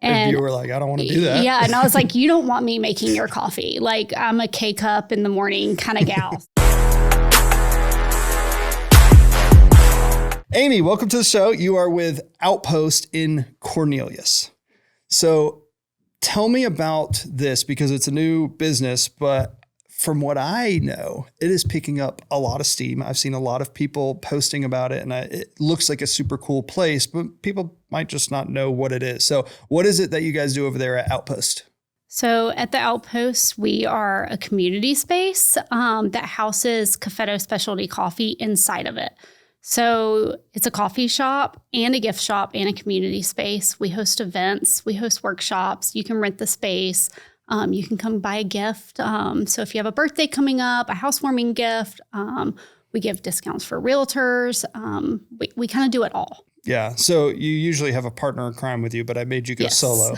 And you were like, I don't want to do that. Yeah. And I was like, you don't want me making your coffee. Like, I'm a K-cup in the morning kind of gal. Amy, welcome to the show. You are with Outpost in Cornelius. So tell me about this, because it's a new business, but from what I know, it is picking up a lot of steam. I've seen a lot of people posting about it, and it looks like a super cool place, but people might just not know what it is. So what is it that you guys do over there at Outpost? So at the Outpost, we are a community space that houses Cafetto Specialty Coffee inside of it. So it's a coffee shop and a gift shop and a community space. We host events, we host workshops. You can rent the space. You can come buy a gift. So if you have a birthday coming up, a housewarming gift, we give discounts for realtors. We kind of do it all. Yeah. So you usually have a partner in crime with you, but I made you go Yes. solo.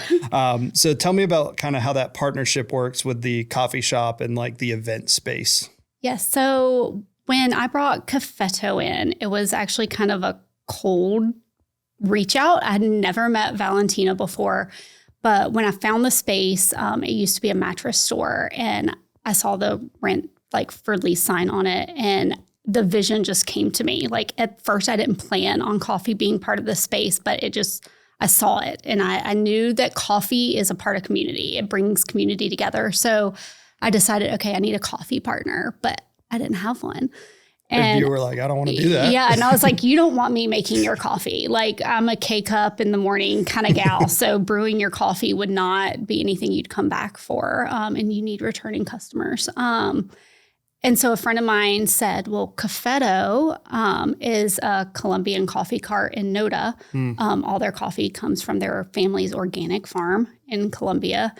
So tell me about kind of how that partnership works with the coffee shop and like the event space. Yes. So when I brought Cafetto in, it was actually kind of a cold reach out. I had never met Valentina before. But when I found the space, it used to be a mattress store, and I saw the rent like for lease sign on it, and the vision just came to me. Like at first I didn't plan on coffee being part of the space, but I saw it, and I knew that coffee is a part of community. It brings community together. So I decided, okay, I need a coffee partner, but I didn't have one. And you were like, I don't want to do that. Yeah. And I was like, you don't want me making your coffee. Like, I'm a K-cup in the morning kind of gal. So brewing your coffee would not be anything you'd come back for. And you need returning customers. And so a friend of mine said, well, Cafetto is a Colombian coffee cart in NoDa. All their coffee comes from their family's organic farm in Colombia.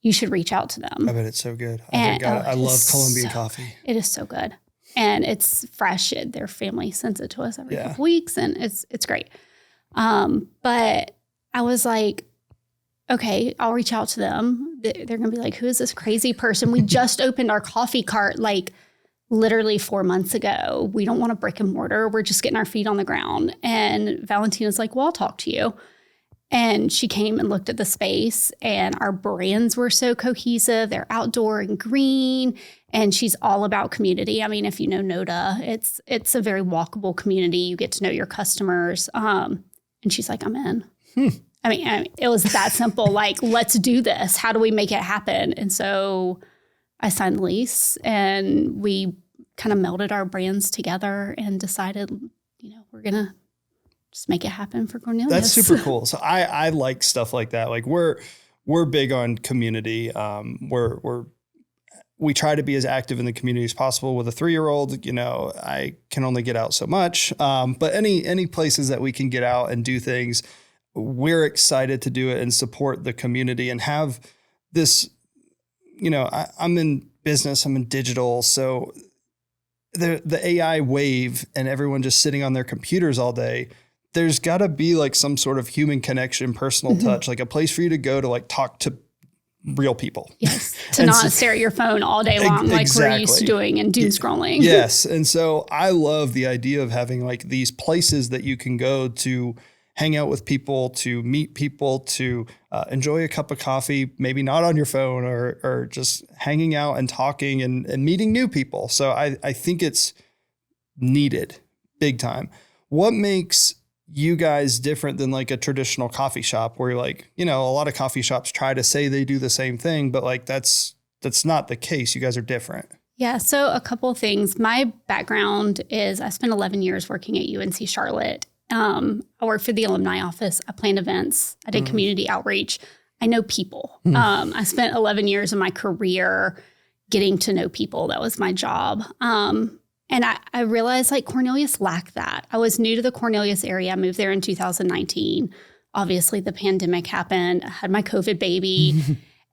You should reach out to them. I bet it's so good. I love Colombian coffee. It is so good. And it's fresh. Their family sends it to us every couple weeks, and it's great. But I was like, okay, I'll reach out to them. They're going to be like, who is this crazy person? We just opened our coffee cart like literally 4 months ago. We don't want a brick and mortar. We're just getting our feet on the ground. And Valentina's like, well, I'll talk to you. And she came and looked at the space, and our brands were so cohesive. They're outdoor and green, and she's all about community. I mean, if you know NoDa, it's a very walkable community. You get to know your customers. And she's like, I'm in. I mean, it was that simple. Like, let's do this. How do we make it happen? And so I signed the lease, and we kind of melded our brands together and decided, we're going to just make it happen for Cornelius. That's super cool. So I like stuff like that. Like we're big on community. We try to be as active in the community as possible. With a 3-year-old, I can only get out so much. But any places that we can get out and do things, we're excited to do it and support the community and have this, I'm in business, I'm in digital. So the AI wave and everyone just sitting on their computers all day, there's got to be like some sort of human connection, personal touch, like a place for you to go to like talk to real people. Yes. To not stare at your phone all day long like we're used to doing and doom scrolling. Yes. And so I love the idea of having like these places that you can go to hang out with people, to meet people, to enjoy a cup of coffee, maybe not on your phone, or just hanging out and talking and meeting new people. So I think it's needed big time. What makes you guys different than like a traditional coffee shop where you're like, a lot of coffee shops try to say they do the same thing, but like that's not the case. You guys are different. Yeah. So a couple of things. My background is I spent 11 years working at UNC Charlotte. I worked for the alumni office. I planned events. I did community outreach. I know people. I spent 11 years of my career getting to know people. That was my job. And I realized like Cornelius lacked that. I was new to the Cornelius area. I moved there in 2019. Obviously, the pandemic happened. I had my COVID baby.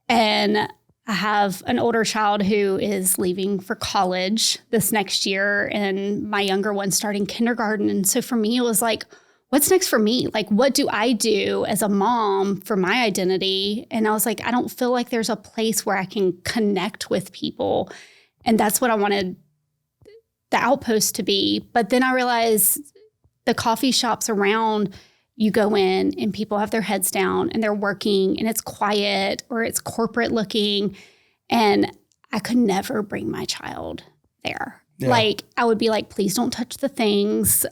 And I have an older child who is leaving for college this next year, and my younger one starting kindergarten. And so for me, it was like, what's next for me? Like, what do I do as a mom for my identity? And I was like, I don't feel like there's a place where I can connect with people. And that's what I wanted the Outpost to be. But then I realized the coffee shops around, you go in and people have their heads down and they're working and it's quiet or it's corporate looking. And I could never bring my child there. Yeah. Like, I would be like, please don't touch the things,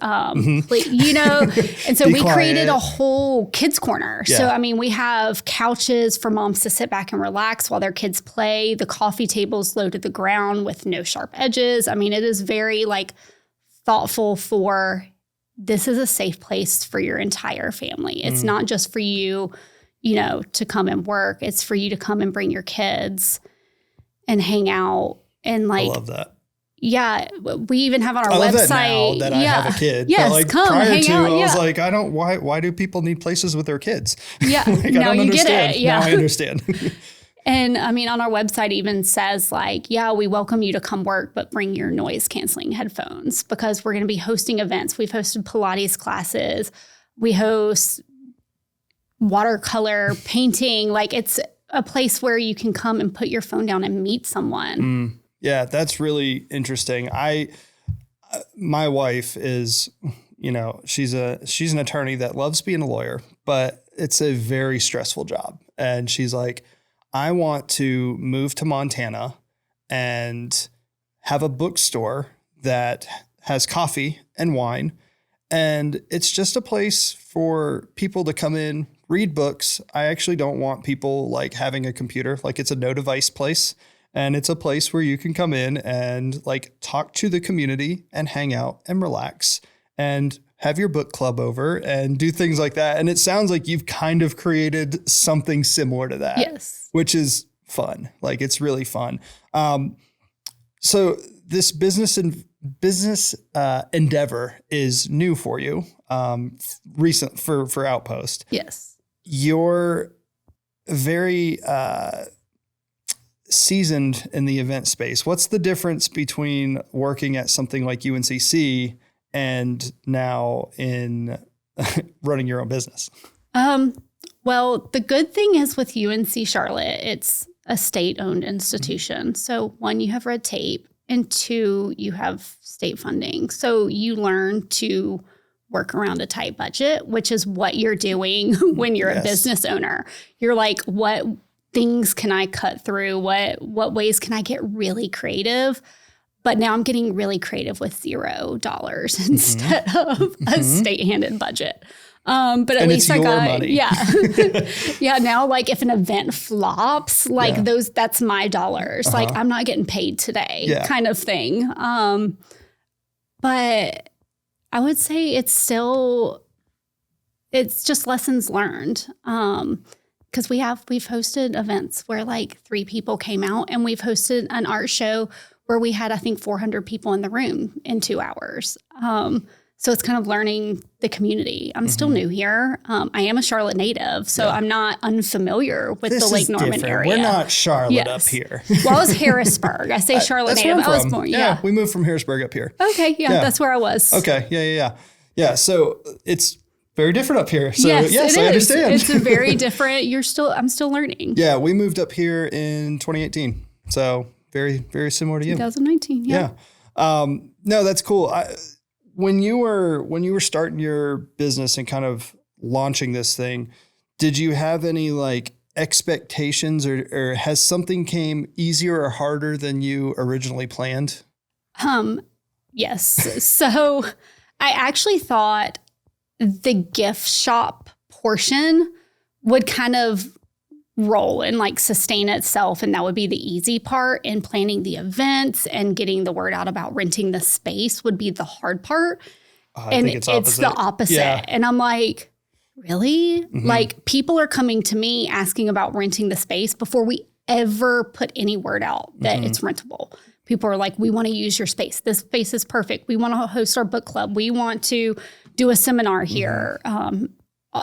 please, you know? And so we created a whole kids corner. Yeah. So, I mean, we have couches for moms to sit back and relax while their kids play. The coffee table's low to the ground with no sharp edges. I mean, it is very like thoughtful for, this is a safe place for your entire family. It's not just for you, you know, to come and work. It's for you to come and bring your kids and hang out. And like, I love that. Yeah, we even have on our website. I love that now that I have a kid. Yes, but like come, prior hang to, out, I was like, why do people need places with their kids? Yeah, like, now you understand. get it. Yeah, now I understand. And I mean, on our website even says like, yeah, we welcome you to come work, but bring your noise canceling headphones because we're going to be hosting events. We've hosted Pilates classes. We host watercolor painting. Like, it's a place where you can come and put your phone down and meet someone. Yeah, that's really interesting. My wife is, you know, she's an attorney that loves being a lawyer, but it's a very stressful job. And she's like, I want to move to Montana and have a bookstore that has coffee and wine. And it's just a place for people to come in, read books. I actually don't want people like having a computer. Like, it's a no device place. And it's a place where you can come in and like talk to the community and hang out and relax and have your book club over and do things like that. And it sounds like you've kind of created something similar to that. Yes. Which is fun. Like, it's really fun. So this business endeavor is new for you, recent for Outpost. Yes. You're very seasoned in the event space. What's the difference between working at something like UNCC and now in running your own business? Well, the good thing is with UNC Charlotte, it's a state-owned institution. So 1, you have red tape, and 2, you have state funding. So you learn to work around a tight budget, which is what you're doing when you're a business owner. You're like, what things can I cut through? What ways can I get really creative? But now I'm getting really creative with $0 instead of a state-handed budget. But at least I got money. Yeah. Now, like, if an event flops, like that's my dollars. Like, I'm not getting paid today, kind of thing. But I would say it's just lessons learned. Because we've hosted events where like 3 people came out, and we've hosted an art show where we had, I think, 400 people in the room in 2 hours. So it's kind of learning the community. I'm still new here. I am a Charlotte native, so I'm not unfamiliar with the Lake Norman area. We're not Charlotte up here. Well, I was Harrisburg. I say Charlotte native. I was born. Yeah, we moved from Harrisburg up here. Okay, that's where I was. Okay, yeah. So it's very different up here. So yes, I understand. It's a very different. I'm still learning. Yeah, we moved up here in 2018. So very, very similar to you. 2019. Yeah. No, that's cool. When you were starting your business and kind of launching this thing, did you have any like expectations or has something came easier or harder than you originally planned? Yes. So I actually thought the gift shop portion would kind of roll and like sustain itself. And that would be the easy part, and planning the events and getting the word out about renting the space would be the hard part. I think it's the opposite. Yeah. And I'm like, really? Mm-hmm. Like, people are coming to me asking about renting the space before we ever put any word out that it's rentable. People are like, we want to use your space. This space is perfect. We want to host our book club. We want to do a seminar here.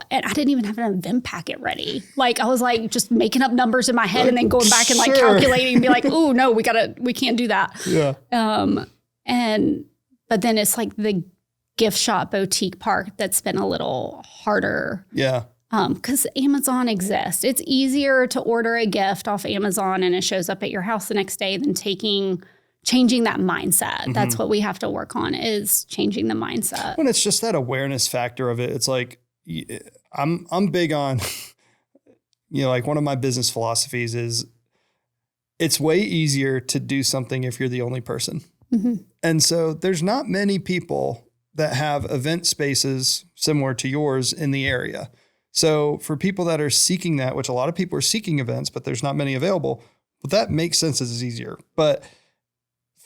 And I didn't even have an event packet ready. Like, I was like just making up numbers in my head and then going back and like calculating and be like, oh no, we can't do that. Yeah. But then it's like the gift shop boutique part that's been a little harder. Yeah. Because Amazon exists. It's easier to order a gift off Amazon and it shows up at your house the next day than changing that mindset. That's what we have to work on, is changing the mindset. When it's just that awareness factor of it, it's like, I'm big on, like one of my business philosophies is it's way easier to do something if you're the only person. Mm-hmm. And so there's not many people that have event spaces similar to yours in the area. So for people that are seeking that, which a lot of people are seeking events, but there's not many available, well, that makes sense as it's easier. But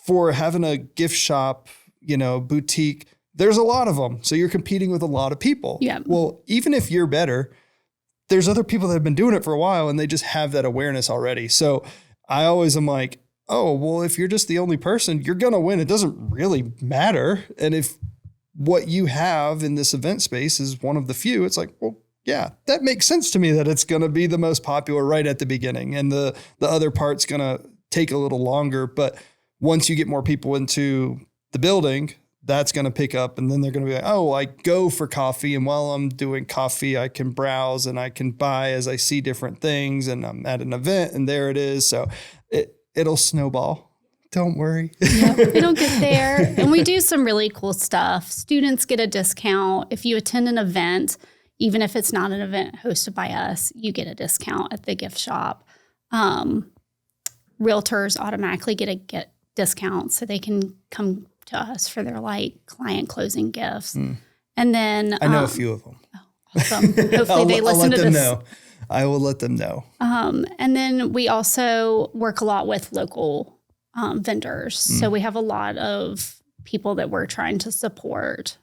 for having a gift shop, boutique, there's a lot of them. So you're competing with a lot of people. Yeah. Well, even if you're better, there's other people that have been doing it for a while and they just have that awareness already. So I always am like, oh, well, if you're just the only person, you're going to win. It doesn't really matter. And if what you have in this event space is one of the few, it's like, well, yeah, that makes sense to me that it's going to be the most popular right at the beginning. And the other part's going to take a little longer. But once you get more people into the building, that's going to pick up. And then they're going to be like, oh, I go for coffee. And while I'm doing coffee, I can browse and I can buy as I see different things. And I'm at an event and there it is. So it'll snowball. Don't worry. Yeah, it'll get there. And we do some really cool stuff. Students get a discount. If you attend an event, even if it's not an event hosted by us, you get a discount at the gift shop. Realtors automatically get a discount so they can come to us for their client closing gifts. And then I know a few of them. Oh, awesome. Hopefully they listen to this. Know. I will let them know. And then we also work a lot with local vendors. So we have a lot of people that we're trying to support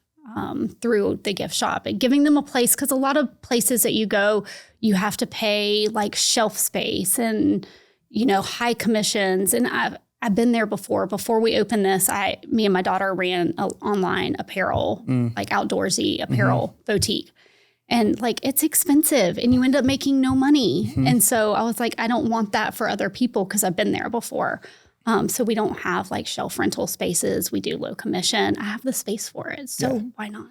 through the gift shop and giving them a place, because a lot of places that you go, you have to pay like shelf space and, high commissions. And I've been there before. Before we opened this, me and my daughter ran an online apparel, like outdoorsy apparel boutique. And it's expensive and you end up making no money. Mm-hmm. And so I was like, I don't want that for other people because I've been there before. So we don't have shelf rental spaces. We do low commission. I have the space for it. So why not?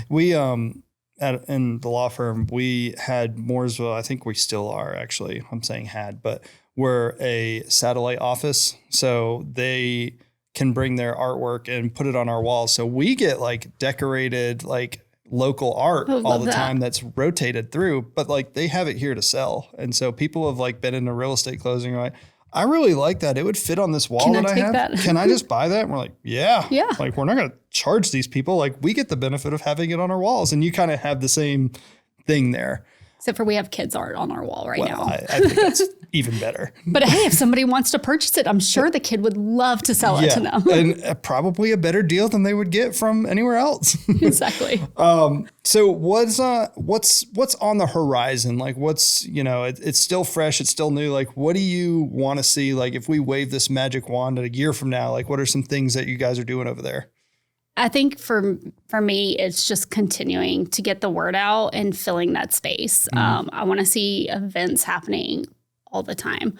We, in the law firm, we had Mooresville. I think we still are actually. I'm saying had, but we're a satellite office. So they can bring their artwork and put it on our walls. So we get decorated, local art all the time that's rotated through, but they have it here to sell. And so people have been in a real estate closing, right? I really like that. It would fit on this wall that I have. That? Can I just buy that? And we're like, yeah. We're not going to charge these people. We get the benefit of having it on our walls. And you kind of have the same thing there. Except for we have kids' art on our wall now. I think that's even better. But hey, if somebody wants to purchase it, I'm sure the kid would love to sell it to them. And probably a better deal than they would get from anywhere else. Exactly. So what's on the horizon? What's, it's still fresh. It's still new. What do you want to see? If we wave this magic wand a year from now, what are some things that you guys are doing over there? I think for me, it's just continuing to get the word out and filling that space. I want to see events happening all the time.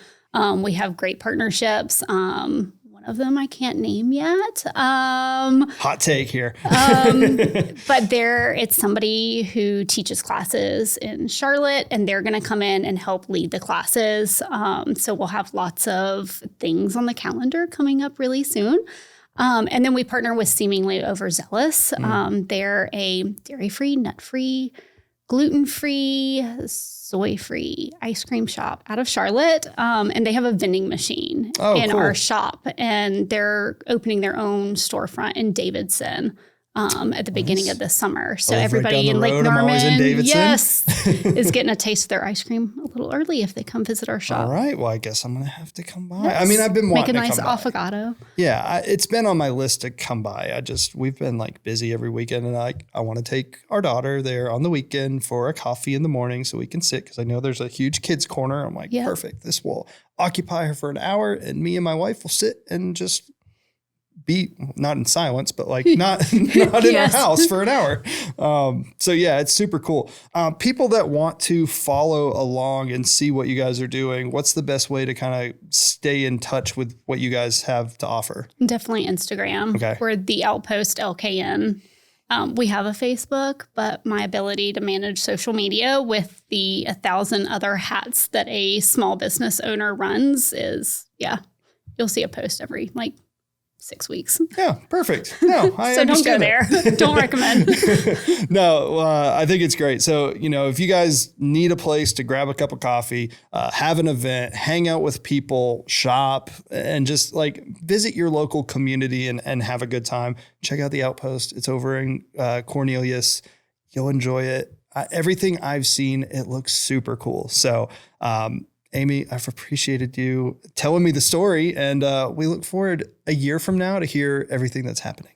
We have great partnerships. One of them I can't name yet. Hot take here. But it's somebody who teaches classes in Charlotte, and they're going to come in and help lead the classes. So we'll have lots of things on the calendar coming up really soon. And then we partner with Seemingly Overzealous. They're a dairy-free, nut-free, gluten-free, soy-free ice cream shop out of Charlotte. And they have a vending machine in our shop. And they're opening their own storefront in Davidson at the beginning of the summer. So everybody in Lake Norman, is getting a taste of their ice cream a little early if they come visit our shop. All right. Well, I guess I'm going to have to come by. Yes. I mean, I've been wanting to come by. Make a nice affogato. Yeah, it's been on my list to come by. We've been busy every weekend, and I want to take our daughter there on the weekend for a coffee in the morning so we can sit, because I know there's a huge kids corner. I'm like, perfect. This will occupy her for an hour, and me and my wife will sit and just be not in silence, but not in our house for an hour. So yeah, it's super cool. People that want to follow along and see what you guys are doing, what's the best way to kind of stay in touch with what you guys have to offer? Definitely Instagram. Okay. We're the Outpost LKN. We have a Facebook, but my ability to manage social media with the 1,000 other hats that a small business owner runs is, you'll see a post every 6 weeks. Yeah, perfect. No, I so understand don't go there. Don't recommend. No, I think it's great. So, if you guys need a place to grab a cup of coffee, have an event, hang out with people, shop, and just like visit your local community and have a good time, check out the Outpost. It's over in Cornelius. You'll enjoy it. Everything I've seen, it looks super cool. So, Amy, I've appreciated you telling me the story, and we look forward a year from now to hear everything that's happening.